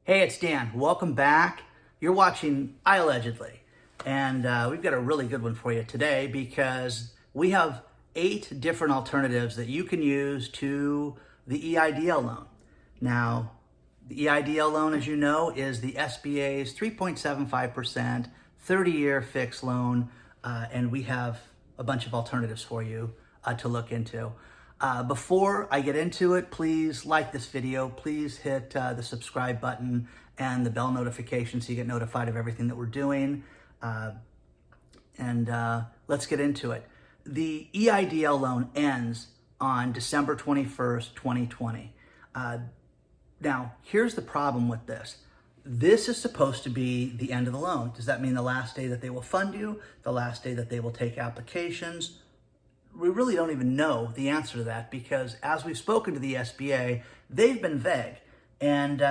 Hey, it's Dan. Welcome back. You're watching iAllegedly, and we've got a really good one for you today because we have 8 different alternatives that you can use to the EIDL loan. Now, the EIDL loan, as you know, is the SBA's 3.75% 30-year fixed loan, and we have a bunch of alternatives for you to look into. Before I get into it, please like this video. Please hit the subscribe button and the bell notification so you get notified of everything that we're doing. Let's get into it. The EIDL loan ends on December 21st, 2020. Now, here's the problem with this. This is supposed to be the end of the loan. Does that mean the last day that they will fund you, the last day that they will take applications? We really don't even know the answer to that because as we've spoken to the SBA, they've been vague. And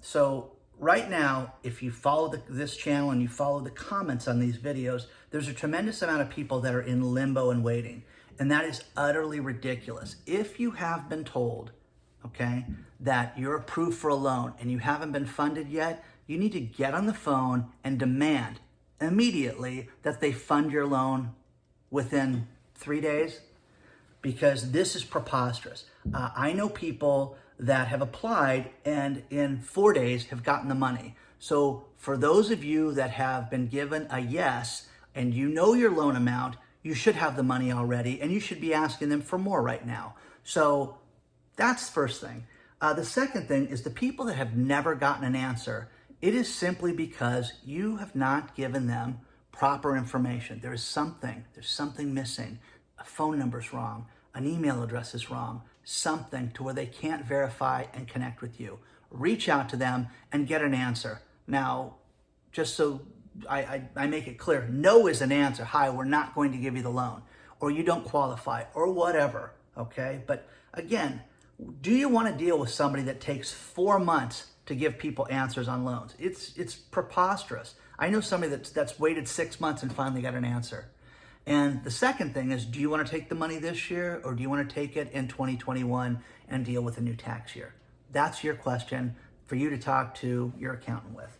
so right now, if you follow this channel and you follow the comments on these videos, there's a tremendous amount of people that are in limbo and waiting. And that is utterly ridiculous. If you have been told, okay, that you're approved for a loan and you haven't been funded yet, you need to get on the phone and demand immediately that they fund your loan within 3 days, because this is preposterous. I know people that have applied and in 4 days have gotten the money. So for those of you that have been given a yes and you know your loan amount, you should have the money already and you should be asking them for more right now. So that's the first thing. The second thing is the people that have never gotten an answer. It is simply because you have not given them proper information. There's something missing. A phone number's wrong, an email address is wrong, something to where they can't verify and connect with you. Reach out to them and get an answer. Now, just so I make it clear, no is an answer. Hi, we're not going to give you the loan, or you don't qualify, or whatever, okay? But again, do you want to deal with somebody that takes 4 months to give people answers on loans? It's preposterous. I know somebody that's waited 6 months and finally got an answer. And the second thing is, do you want to take the money this year or do you want to take it in 2021 and deal with a new tax year? That's your question for you to talk to your accountant with.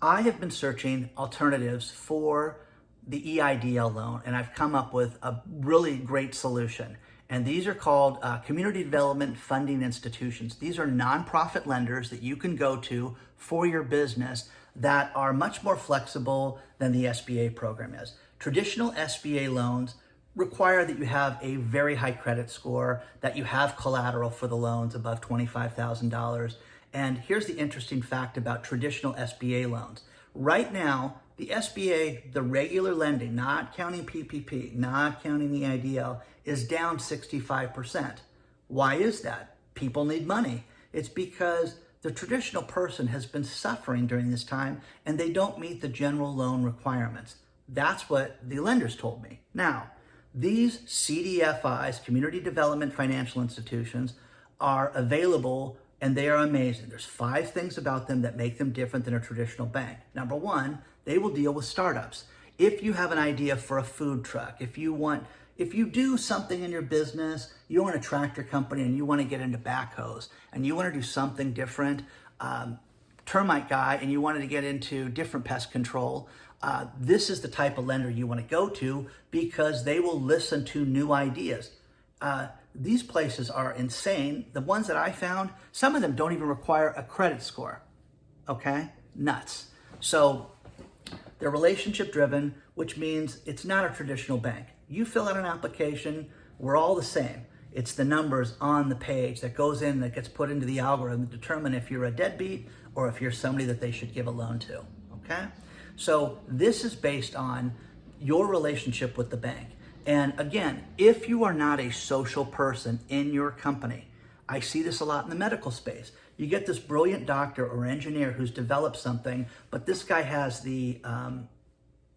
I have been searching alternatives for the EIDL loan, and I've come up with a really great solution. And these are called Community Development Funding Institutions. These are nonprofit lenders that you can go to for your business that are much more flexible than the SBA program is. Traditional SBA loans require that you have a very high credit score, that you have collateral for the loans above $25,000. And here's the interesting fact about traditional SBA loans. Right now, the SBA, the regular lending, not counting PPP, not counting the EIDL, is down 65%. Why is that? People need money. It's because the traditional person has been suffering during this time and they don't meet the general loan requirements. That's what the lenders told me. Now, these CDFIs, Community Development Financial Institutions, are available and they are amazing. There's 5 things about them that make them different than a traditional bank. Number 1, they will deal with startups. If you have an idea for a food truck, if you do something in your business, you own a tractor company and you want to get into backhoes and you want to do something different, termite guy, and you wanted to get into different pest control, this is the type of lender you want to go to because they will listen to new ideas. These places are insane. The ones that I found, some of them don't even require a credit score. Okay? Nuts. So they're relationship driven, which means it's not a traditional bank. You fill out an application, we're all the same. It's the numbers on the page that goes in, that gets put into the algorithm to determine if you're a deadbeat or if you're somebody that they should give a loan to, okay? So this is based on your relationship with the bank. And again, if you are not a social person in your company, I see this a lot in the medical space. You get this brilliant doctor or engineer who's developed something, but this guy has the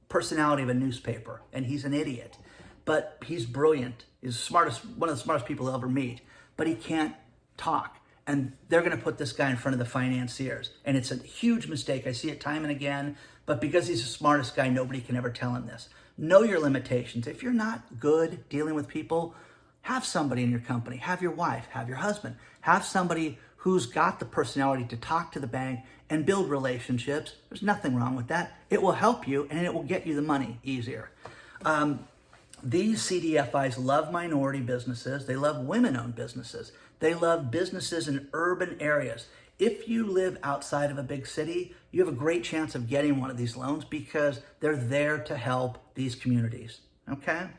personality of a newspaper and he's an idiot. But he's brilliant. He's one of the smartest people you'll ever meet, but he can't talk. And they're going to put this guy in front of the financiers. And it's a huge mistake. I see it time and again, but because he's the smartest guy, nobody can ever tell him this. Know your limitations. If you're not good dealing with people, have somebody in your company, have your wife, have your husband, have somebody who's got the personality to talk to the bank and build relationships. There's nothing wrong with that. It will help you and it will get you the money easier. These CDFIs love minority businesses. They love women-owned businesses. They love businesses in urban areas. If you live outside of a big city, you have a great chance of getting one of these loans because they're there to help these communities, okay?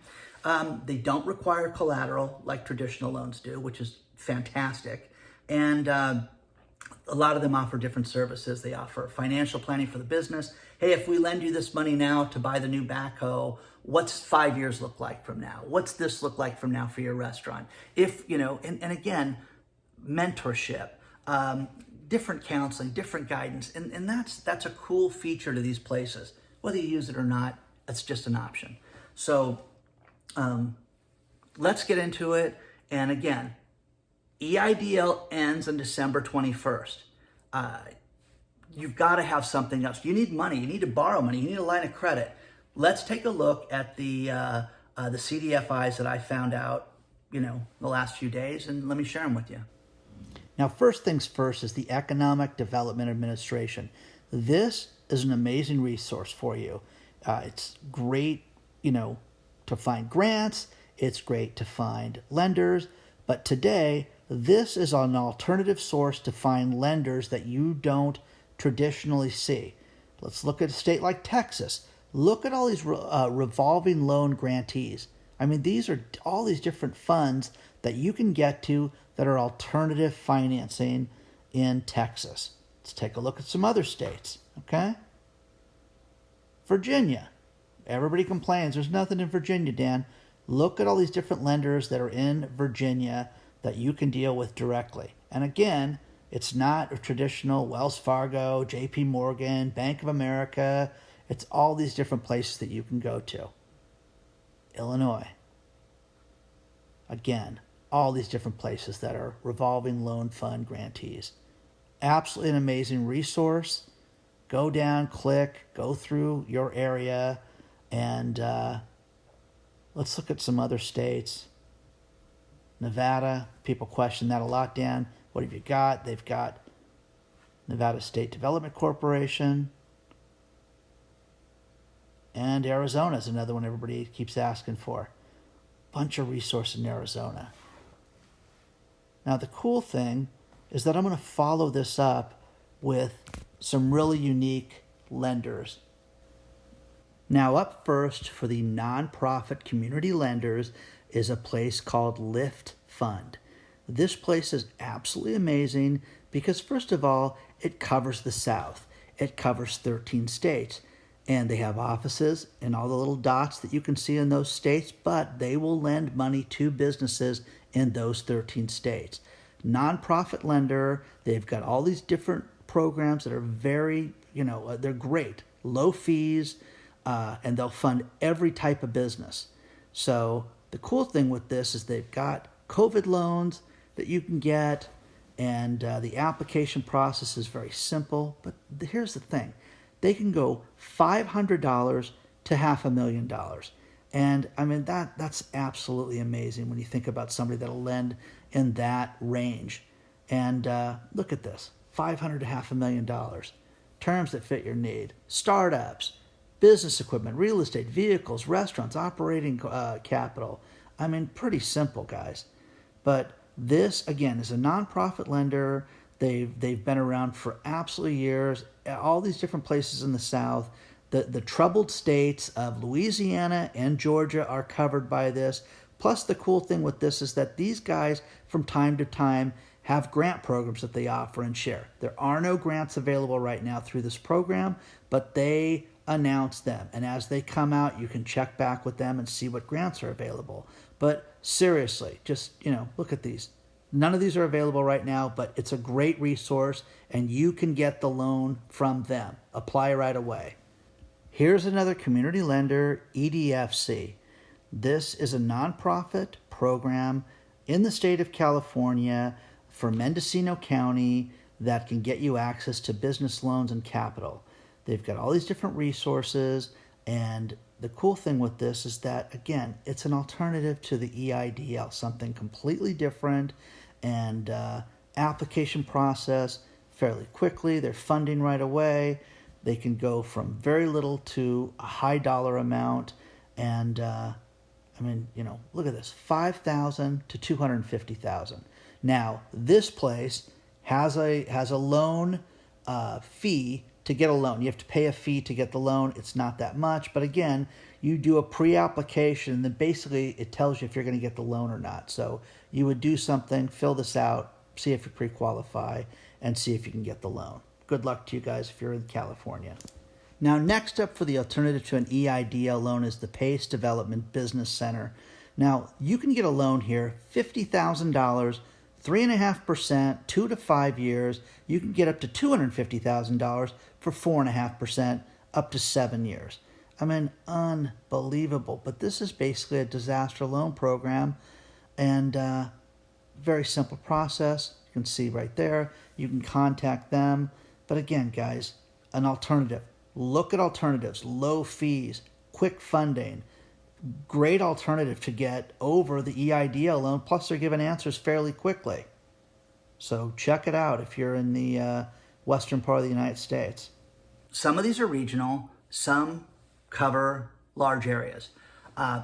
They don't require collateral like traditional loans do, which is fantastic. And a lot of them offer different services. They offer financial planning for the business. Hey, if we lend you this money now to buy the new backhoe, what's 5 years look like from now? What's this look like from now for your restaurant? If, and again, mentorship, different counseling, different guidance. And that's a cool feature to these places. Whether you use it or not, it's just an option. So let's get into it. And again, EIDL ends on December 21st. You've got to have something else. You need money. You need to borrow money. You need a line of credit. Let's take a look at the CDFIs that I found out, the last few days, and let me share them with you. Now, first things first is the Economic Development Administration. This is an amazing resource for you. It's great, to find grants. It's great to find lenders. But today, this is an alternative source to find lenders that you don't traditionally see. Let's look at a state like Texas. Look at all these revolving loan grantees. I mean, these are all these different funds that you can get to that are alternative financing in Texas. Let's take a look at some other states, okay? Virginia. Everybody complains. There's nothing in Virginia, Dan. Look at all these different lenders that are in Virginia that you can deal with directly. And again, it's not a traditional Wells Fargo, JP Morgan, Bank of America. It's all these different places that you can go to. Illinois. Again, all these different places that are revolving loan fund grantees. Absolutely an amazing resource. Go down, click, go through your area, and let's look at some other states. Nevada, people question that a lot, Dan. What have you got? They've got Nevada State Development Corporation. And Arizona is another one everybody keeps asking for. Bunch of resources in Arizona. Now, the cool thing is that I'm going to follow this up with some really unique lenders. Now, up first for the nonprofit community lenders is a place called Lift Fund. This place is absolutely amazing because, first of all, it covers the South. It covers 13 states. And they have offices in all the little dots that you can see in those states, but they will lend money to businesses in those 13 states. Nonprofit lender, they've got all these different programs that are very, they're great. Low fees, and they'll fund every type of business. So the cool thing with this is they've got COVID loans that you can get, and the application process is very simple. But here's the thing. They can go $500 to $500,000. And I mean, that's absolutely amazing when you think about somebody that'll lend in that range. And look at this, $500 to $500,000. Terms that fit your need. Startups, business equipment, real estate, vehicles, restaurants, operating capital. I mean, pretty simple, guys. But this, again, is a nonprofit lender. They've been around for absolutely years. All these different places in the South. The troubled states of Louisiana and Georgia are covered by this. Plus, the cool thing with this is that these guys, from time to time, have grant programs that they offer and share. There are no grants available right now through this program, but they announce them. And as they come out, you can check back with them and see what grants are available. But seriously, just, look at these. None of these are available right now, but it's a great resource, and you can get the loan from them. Apply right away. Here's another community lender, EdFC. This is a nonprofit program in the state of California for Mendocino County that can get you access to business loans and capital. They've got all these different resources, and the cool thing with this is that, again, it's an alternative to the EIDL, something completely different and application process fairly quickly. They're funding right away. They can go from very little to a high dollar amount. And look at this, $5,000 to $250,000. Now, this place has a loan fee to get a loan. You have to pay a fee to get the loan. It's not that much, but again, you do a pre-application, and then basically it tells you if you're going to get the loan or not. So you would do something, fill this out, see if you pre-qualify, and see if you can get the loan. Good luck to you guys if you're in California. Now, next up for the alternative to an EIDL loan is the PACE Development Business Center. Now, you can get a loan here, $50,000, 3.5%, 2 to 5 years. You can get up to $250,000 for 4.5%, up to 7 years. I mean, unbelievable. But this is basically a disaster loan program, and very simple process. You can see right there. You can contact them. But again, guys, an alternative. Look at alternatives, low fees, quick funding, great alternative to get over the EIDL loan, plus they're giving answers fairly quickly. So check it out if you're in the western part of the United States. Some of these are regional, some cover large areas,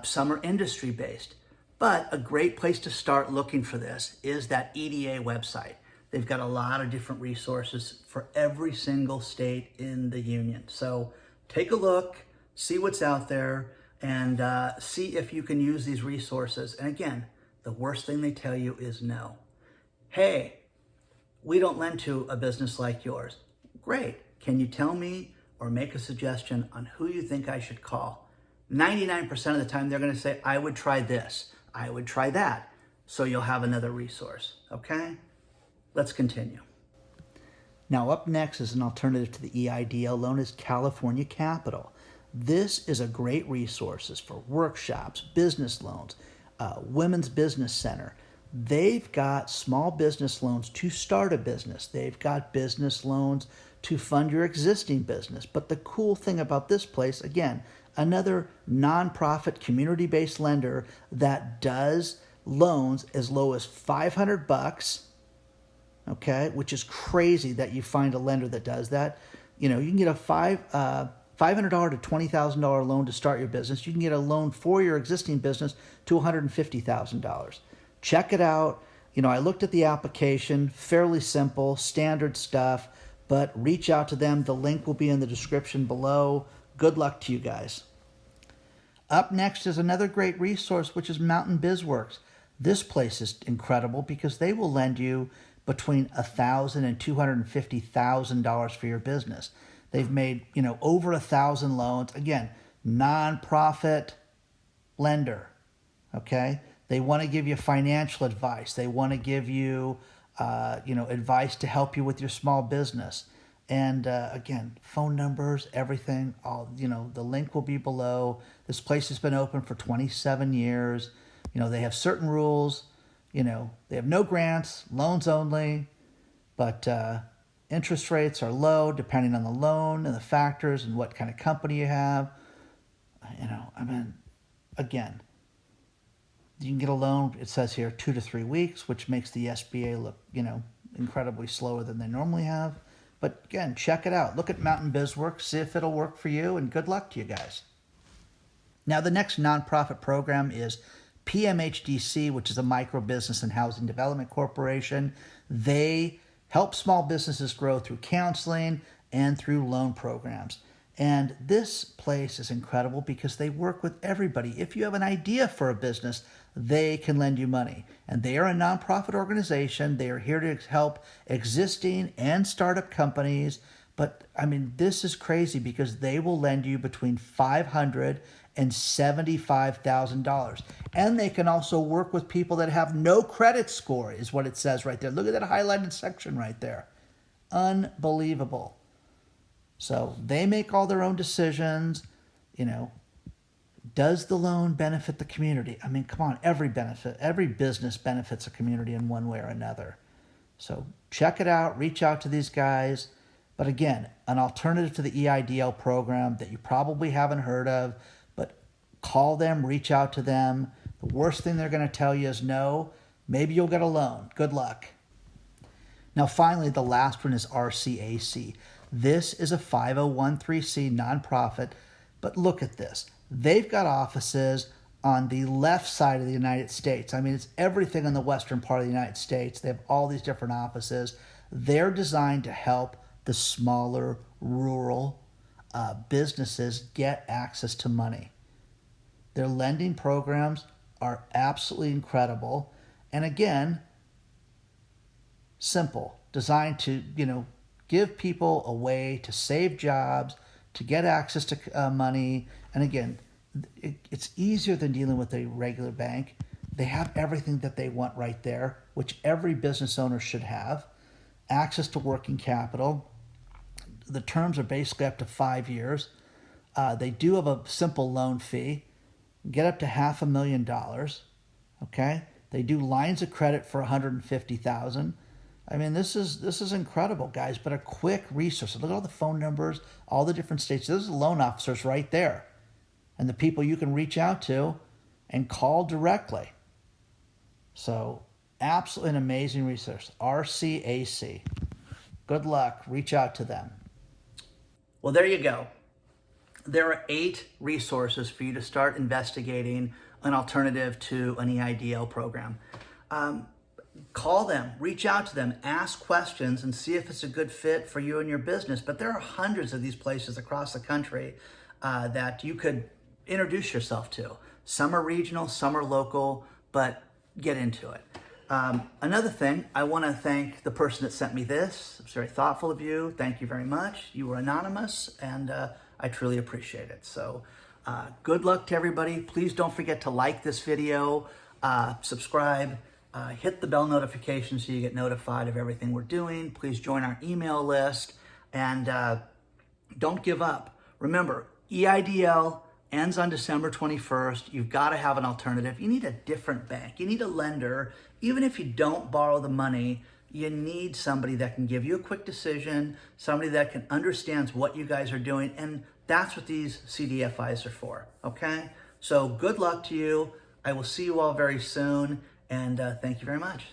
some are industry-based. But a great place to start looking for this is that EDA website. They've got a lot of different resources for every single state in the union. So take a look, see what's out there, and see if you can use these resources. And again, the worst thing they tell you is no. Hey, we don't lend to a business like yours. Great. Can you tell me or make a suggestion on who you think I should call? 99% of the time, they're going to say, I would try this. I would try that. So you'll have another resource. Okay? Let's continue. Now, up next is an alternative to the EIDL loan is California Capital. This is a great resource for workshops, business loans, Women's Business Center. They've got small business loans to start a business. They've got business loans to fund your existing business. But the cool thing about this place, again, another nonprofit community-based lender that does loans as low as $500, okay, which is crazy that you find a lender that does that. You know, you can get a $500 to $20,000 loan to start your business. You can get a loan for your existing business to $150,000. Check it out. You know, I looked at the application, fairly simple, standard stuff, but reach out to them. The link will be in the description below. Good luck to you guys. Up next is another great resource, which is Mountain Biz Works. This place is incredible because they will lend you between $1,000 and $250,000 for your business. They've made, over 1,000 loans. Again, nonprofit lender, okay? They want to give you financial advice. They want to give you, advice to help you with your small business. And again, phone numbers, everything, the link will be below. This place has been open for 27 years. They have certain rules. They have no grants, loans only, but interest rates are low depending on the loan and the factors and what kind of company you have. Again, you can get a loan, it says here, 2 to 3 weeks, which makes the SBA look, incredibly slower than they normally have. But again, check it out. Look at Mountain Biz Works, see if it'll work for you, and good luck to you guys. Now, the next nonprofit program is PMHDC, which is a micro business and housing development corporation. They help small businesses grow through counseling and through loan programs. And this place is incredible because they work with everybody. If you have an idea for a business, they can lend you money. And they are a nonprofit organization. They are here to help existing and startup companies. But this is crazy because they will lend you between $500 and $75,000. And they can also work with people that have no credit score, is what it says right there. Look at that highlighted section right there. Unbelievable. So they make all their own decisions. Does the loan benefit the community? Come on, every business benefits a community in one way or another. So check it out, reach out to these guys. But again, an alternative to the EIDL program that you probably haven't heard of, but call them, reach out to them. The worst thing they're going to tell you is no. Maybe you'll get a loan. Good luck. Now, finally, the last one is RCAC. This is a 501(c) nonprofit, but look at this. They've got offices on the left side of the United States. I mean, it's everything in the western part of the United States. They have all these different offices. They're designed to help the smaller rural businesses get access to money. Their lending programs are absolutely incredible. And again, simple, designed to, give people a way to save jobs, to get access to money. And again, it's easier than dealing with a regular bank. They have everything that they want right there, which every business owner should have. Access to working capital. The terms are basically up to 5 years. They do have a simple loan fee. Get up to $500,000. Okay? They do lines of credit for $150,000. I mean, this is incredible, guys, but a quick resource. Look at all the phone numbers, all the different states. Those are loan officers right there, and the people you can reach out to and call directly. So, absolutely an amazing resource. RCAC. Good luck. Reach out to them. Well, there you go. There are 8 resources for you to start investigating an alternative to an EIDL program. Call them, reach out to them, ask questions, and see if it's a good fit for you and your business. But there are hundreds of these places across the country that you could introduce yourself to. Some are regional, some are local, but get into it. Another thing, I want to thank the person that sent me this. It's very thoughtful of you. Thank you very much. You were anonymous, and I truly appreciate it. So good luck to everybody. Please don't forget to like this video, subscribe, hit the bell notification so you get notified of everything we're doing. Please join our email list, and don't give up. Remember, EIDL ends on December 21st. You've got to have an alternative. You need a different bank. You need a lender. Even if you don't borrow the money, you need somebody that can give you a quick decision, somebody that can understand what you guys are doing, and that's what these CDFIs are for, okay? So good luck to you. I will see you all very soon, and thank you very much.